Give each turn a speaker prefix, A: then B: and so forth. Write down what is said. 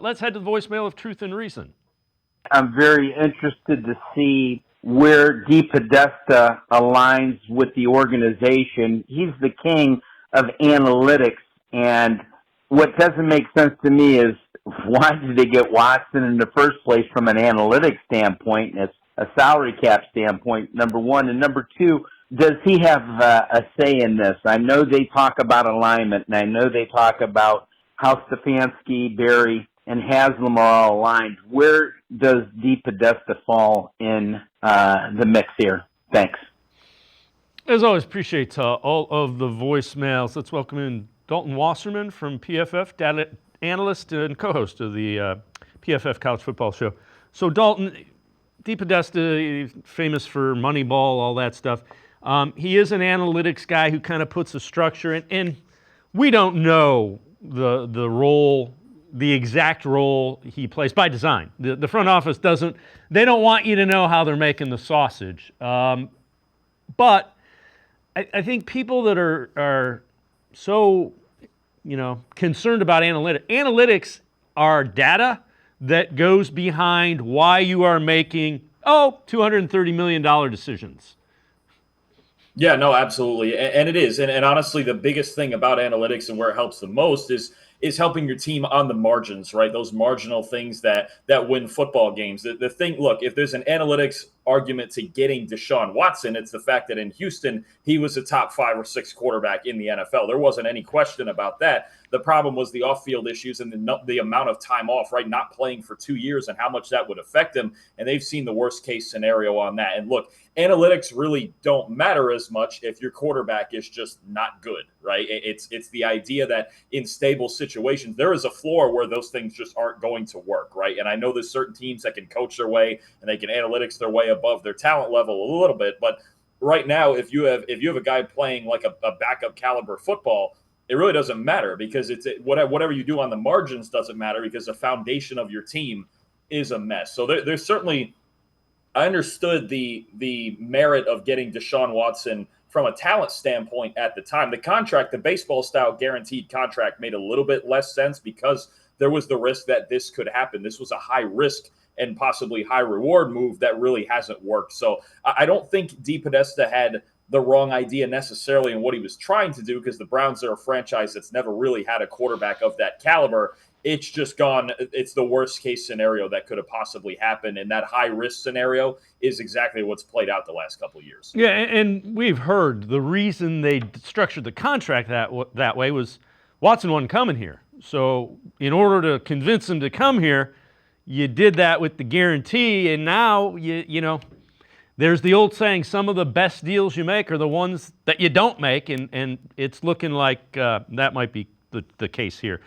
A: Let's head to the voicemail of Truth and Reason.
B: I'm very interested to see where DePodesta aligns with the organization. He's the king of analytics, and what doesn't make sense to me is why did they get Watson in the first place from an analytics standpoint and a salary cap standpoint, number one, and number two, does he have a say in this? I know they talk about alignment, and I know they talk about how Stefanski, Barry, and Haslam are all aligned. Where does DePodesta fall in the mix here? Thanks.
A: As always, appreciate all of the voicemails. Let's welcome in Dalton Wasserman from PFF, data analyst and co-host of the PFF College Football Show. So Dalton, DePodesta, famous for Moneyball, all that stuff. He is an analytics guy who kind of puts a structure in, and we don't know the role, the exact role he plays by design. The front office they don't want you to know how they're making the sausage. But I think people that are so, concerned about analytics are data that goes behind why you are making, $230 million decisions.
C: Yeah, no, absolutely. And it is. And honestly, the biggest thing about analytics and where it helps the most is helping your team on the margins, right? Those marginal things that win football games. The thing, look, if there's an analytics argument to getting Deshaun Watson, it's the fact that in Houston, he was a top 5 or 6 quarterback in the NFL. There wasn't any question about that. The problem was the off-field issues and the amount of time off, right? Not playing for 2 years and how much that would affect him. And they've seen the worst case scenario on that. And look, analytics really don't matter as much if your quarterback is just not good, right? It's the idea that in stable situations, there is a floor where those things just aren't going to work, right? And I know there's certain teams that can coach their way and they can analytics their way above their talent level a little bit. But right now, if you have a guy playing like a backup caliber football, it really doesn't matter because whatever you do on the margins doesn't matter because the foundation of your team is a mess. So there's certainly, I understood the merit of getting Deshaun Watson from a talent standpoint at the time. The contract, the baseball style guaranteed contract, made a little bit less sense because there was the risk that this could happen. This was a high risk and possibly high reward move that really hasn't worked. So I don't think DePodesta had the wrong idea necessarily in what he was trying to do because the Browns are a franchise that's never really had a quarterback of that caliber. It's just it's the worst case scenario that could have possibly happened. And that high risk scenario is exactly what's played out the last couple of years.
A: Yeah, and we've heard the reason they structured the contract that way was Watson wasn't coming here. So in order to convince him to come here, you did that with the guarantee, and now there's the old saying, some of the best deals you make are the ones that you don't make, and it's looking like that might be the case here.